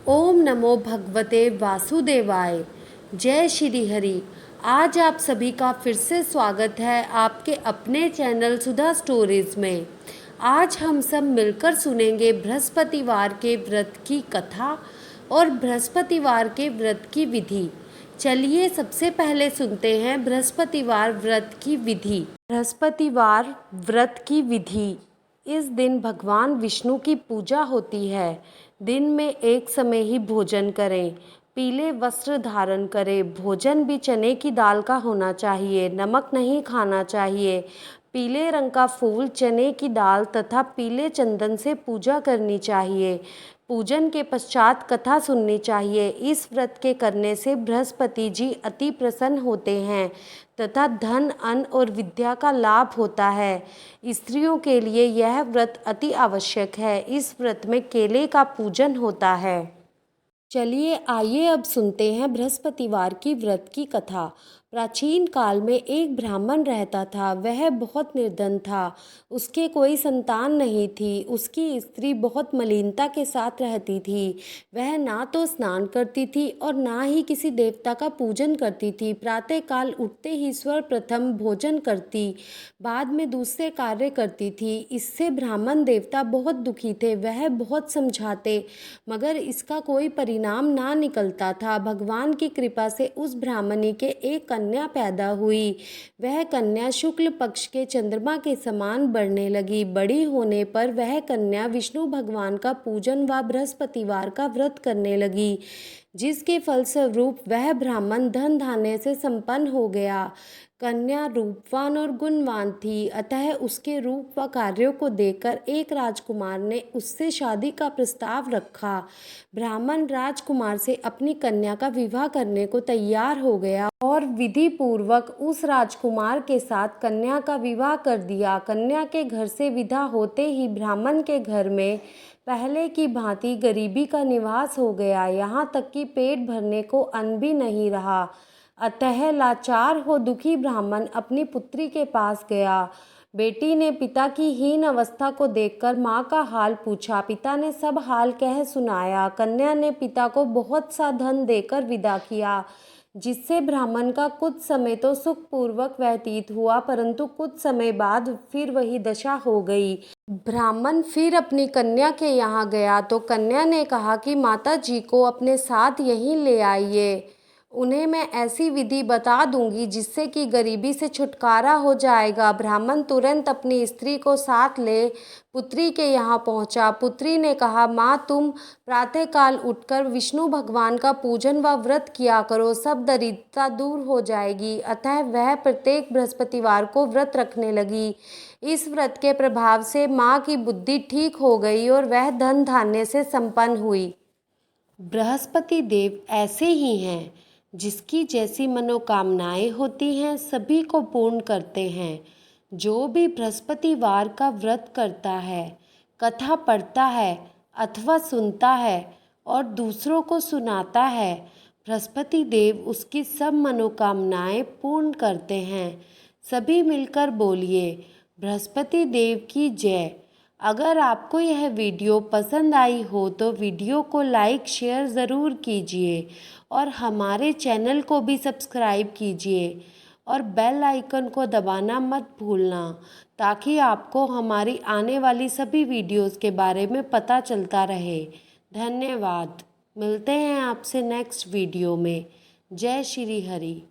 ओम नमो भगवते वासुदेवाय। जय श्री हरि। आज आप सभी का फिर से स्वागत है आपके अपने चैनल सुधा स्टोरीज में। आज हम सब मिलकर सुनेंगे बृहस्पतिवार के व्रत की कथा और बृहस्पतिवार के व्रत की विधि। चलिए सबसे पहले सुनते हैं बृहस्पतिवार व्रत की विधि। बृहस्पतिवार व्रत की विधि। इस दिन भगवान विष्णु की पूजा होती है। दिन में एक समय ही भोजन करें। पीले वस्त्र धारण करें। भोजन भी चने की दाल का होना चाहिए। नमक नहीं खाना चाहिए। पीले रंग का फूल, चने की दाल तथा पीले चंदन से पूजा करनी चाहिए। पूजन के पश्चात कथा सुननी चाहिए। इस व्रत के करने से बृहस्पति जी अति प्रसन्न होते हैं तथा धन, अन्न और विद्या का लाभ होता है। स्त्रियों के लिए यह व्रत अति आवश्यक है। इस व्रत में केले का पूजन होता है। चलिए आइए अब सुनते हैं बृहस्पतिवार की व्रत की कथा। प्राचीन काल में एक ब्राह्मण रहता था। वह बहुत निर्धन था। उसके कोई संतान नहीं थी। उसकी स्त्री बहुत मलिनता के साथ रहती थी। वह ना तो स्नान करती थी और ना ही किसी देवता का पूजन करती थी। प्रातःकाल उठते ही सर्वप्रथम भोजन करती, बाद में दूसरे कार्य करती थी। इससे ब्राह्मण देवता बहुत दुखी थे। वह बहुत समझाते मगर इसका कोई परिणाम ना निकलता था। भगवान की कृपा से उस ब्राह्मणी के एक कन्या पैदा हुई। वह कन्या शुक्ल पक्ष के चंद्रमा के समान बढ़ने लगी। बड़ी होने पर वह कन्या विष्णु भगवान का पूजन व बृहस्पतिवार का व्रत करने लगी, जिसके फलस्वरूप वह ब्राह्मण धन धान्य से संपन्न हो गया। कन्या रूपवान और गुणवान थी, अतः उसके रूप व कार्यों को देखकर एक राजकुमार ने उससे शादी का प्रस्ताव रखा। ब्राह्मण राजकुमार से अपनी कन्या का विवाह करने को तैयार हो गया और विधि पूर्वक उस राजकुमार के साथ कन्या का विवाह कर दिया। कन्या के घर से विदा होते ही ब्राह्मण के घर में पहले की भांति गरीबी का निवास हो गया। यहाँ तक कि पेट भरने को अन्न भी नहीं रहा। अतः लाचार हो दुखी ब्राह्मण अपनी पुत्री के पास गया। बेटी ने पिता की हीन अवस्था को देखकर माँ का हाल पूछा। पिता ने सब हाल कह सुनाया। कन्या ने पिता को बहुत सा धन देकर विदा किया, जिससे ब्राह्मण का कुछ समय तो सुखपूर्वक व्यतीत हुआ, परंतु कुछ समय बाद फिर वही दशा हो गई। ब्राह्मण फिर अपनी कन्या के यहाँ गया तो कन्या ने कहा कि माता जी को अपने साथ यहीं ले आइए। उन्हें मैं ऐसी विधि बता दूंगी जिससे कि गरीबी से छुटकारा हो जाएगा। ब्राह्मण तुरंत अपनी स्त्री को साथ ले पुत्री के यहाँ पहुँचा। पुत्री ने कहा, माँ तुम प्रातःकाल उठकर विष्णु भगवान का पूजन व व्रत किया करो, सब दरिद्रता दूर हो जाएगी। अतः वह प्रत्येक बृहस्पतिवार को व्रत रखने लगी। इस व्रत के प्रभाव से माँ की बुद्धि ठीक हो गई और वह धन धान्य से संपन्न हुई। बृहस्पति देव ऐसे ही हैं, जिसकी जैसी मनोकामनाएं होती हैं सभी को पूर्ण करते हैं। जो भी बृहस्पतिवार का व्रत करता है, कथा पढ़ता है अथवा सुनता है और दूसरों को सुनाता है, बृहस्पति देव उसकी सब मनोकामनाएं पूर्ण करते हैं। सभी मिलकर बोलिए, बृहस्पति देव की जय। अगर आपको यह वीडियो पसंद आई हो तो वीडियो को लाइक शेयर ज़रूर कीजिए और हमारे चैनल को भी सब्सक्राइब कीजिए और बेल आइकन को दबाना मत भूलना, ताकि आपको हमारी आने वाली सभी वीडियोस के बारे में पता चलता रहे। धन्यवाद। मिलते हैं आपसे नेक्स्ट वीडियो में। जय श्री हरि।